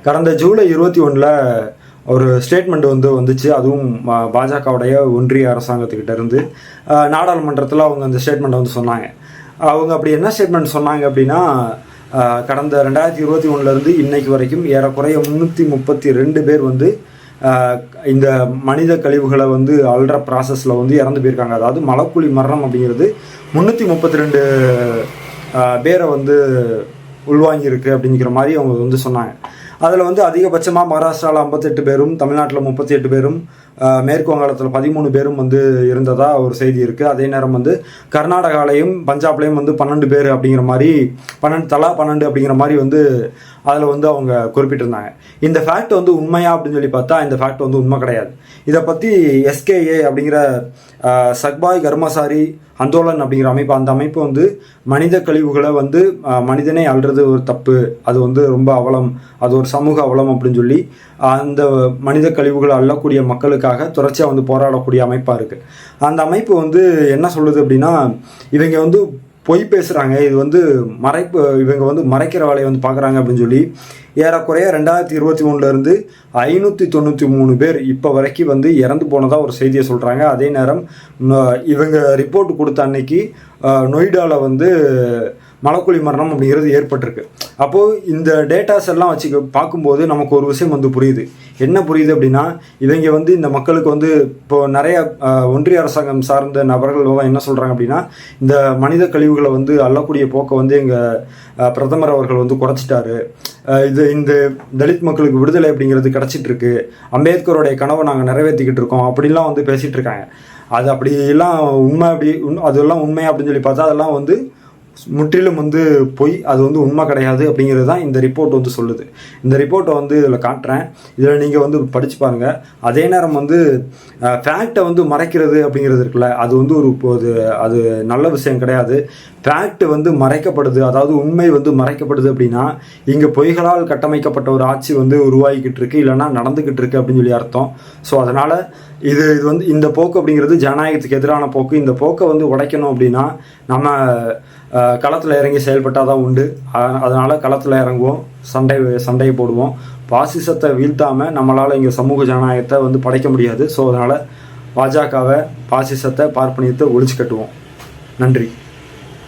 கடந்த ஜூலை 21 ஒரு ஸ்டேட்மெண்ட் வந்துச்சு. அதுவும் பாஜகவுடைய ஒன்றிய அரசாங்கத்துக்கிட்ட இருந்து நாடாளுமன்றத்தில் அவங்க அந்த ஸ்டேட்மெண்ட்டை சொன்னாங்க. அவங்க அப்படி என்ன ஸ்டேட்மெண்ட் சொன்னாங்க அப்படின்னா, கடந்த 2021 இன்னைக்கு வரைக்கும் ஏறக்குறைய 332 பேர் இந்த மனித கழிவுகளை அல்ற ப்ராசஸில் இறந்து போயிருக்காங்க. அதாவது மலக்குழி மரணம் அப்படிங்கிறது 332 பேரை உள்வாங்கியிருக்கு அப்படிங்கிற மாதிரி அவங்க சொன்னாங்க. அதில் அதிகபட்சமாக மகாராஷ்டிராவில் 58 பேரும், தமிழ்நாட்டில் 38 பேரும், மேற்கு வங்காளத்தில் 13 பேரும் இருந்ததாக ஒரு செய்தி இருக்குது. அதே நேரம் கர்நாடகாலையும் பஞ்சாப்லேயும் 12 பேர் அப்படிங்கிற மாதிரி 12 அப்படிங்கிற மாதிரி அதில் அவங்க குறிப்பிட்டிருந்தாங்க. இந்த ஃபேக்ட் உண்மையா அப்படின்னு சொல்லி பார்த்தா இந்த ஃபேக்ட் உண்மை கிடையாது. இதை பற்றி SKA அப்படிங்கிற சக்பாய் கர்மசாரி அந்தோலன் அப்படிங்கிற அமைப்பு, அந்த அமைப்பு மனித கழிவுகளை மனிதனே அல்றது ஒரு தப்பு, அது ரொம்ப அவலம், அது ஒரு சமூக அவலம் அப்படின்னு சொல்லி அந்த மனித கழிவுகளை அள்ளக்கூடிய மக்களுக்காக தொடர்ச்சியாக போராடக்கூடிய அமைப்பாக இருக்குது. அந்த அமைப்பு என்ன சொல்லுது அப்படின்னா, இவங்க பொய் பேசுகிறாங்க, இது இவங்க மறைக்கிற வேலையை பார்க்குறாங்க அப்படின்னு சொல்லி ஏறக்குறைய 2023 593 பேர் இப்போ வரைக்கும் இறந்து போனதாக ஒரு செய்தியை சொல்கிறாங்க. அதே நேரம் இவங்க ரிப்போர்ட் கொடுத்த அன்னைக்கு நொய்டாவில் மலக்குழி மரணம் அப்படிங்கிறது ஏற்பட்டிருக்கு. அப்போது இந்த டேட்டாஸ் எல்லாம் வச்சு பார்க்கும்போது நமக்கு ஒரு விஷயம் புரியுது. என்ன புரியுது அப்படின்னா, இவங்க இந்த மக்களுக்கு இப்போ நிறைய ஒன்றிய அரசாங்கம் சார்ந்த நபர்கள் என்ன சொல்கிறாங்க அப்படின்னா, இந்த மனித கழிவுகளை அள்ளக்கூடிய போக்கை எங்கள் பிரதமர் அவர்கள் குறைச்சிட்டாரு, இந்த தலித் மக்களுக்கு விடுதலை அப்படிங்கிறது கிடச்சிட்டு இருக்கு, அம்பேத்கருடைய கனவை நாங்கள் நிறைவேற்றிக்கிட்டு இருக்கோம் அப்படிலாம் பேசிகிட்டு இருக்காங்க. அது அப்படிலாம் உண்மை, அதெல்லாம் உண்மை அப்படின்னு சொல்லி பார்த்தா அதெல்லாம் முற்றிலும் பொய், அது உண்மை கிடையாது அப்படிங்கிறது தான் இந்த ரிப்போர்ட் சொல்லுது. இந்த ரிப்போர்ட்டை இதில் காட்டுறேன், இதில் நீங்கள் படித்து பாருங்கள். அதே நேரம் ஃபேக்டை மறைக்கிறது அப்படிங்கிறது இருக்குல்ல, அது அது நல்ல விஷயம் கிடையாது. ஃபேக்ட் மறைக்கப்படுது, அதாவது உண்மை மறைக்கப்படுது அப்படின்னா இங்கே பொய்களால் கட்டமைக்கப்பட்ட ஒரு ஆட்சி உருவாகிக்கிட்டு இருக்கு, இல்லைன்னா நடந்துக்கிட்டு இருக்கு அப்படின்னு சொல்லி அர்த்தம். ஸோ அதனால் இது இந்த போக்கு அப்படிங்கிறது ஜனநாயகத்துக்கு எதிரான போக்கு. இந்த போக்கை உடைக்கணும் அப்படின்னா நம்ம களத்தில் இறங்கி செயல்பட்டால் தான் உண்டு. அதனால் களத்தில் இறங்குவோம், சண்டையை போடுவோம். பாசிசத்தை வீழ்த்தாமல் நம்மளால் இங்கே சமூக ஜனநாயகத்தை படைக்க முடியாது. ஸோ அதனால் பாஜகவை, பாசிசத்தை, பார்ப்பனியத்தை ஒழிச்சு கட்டுவோம். நன்றி.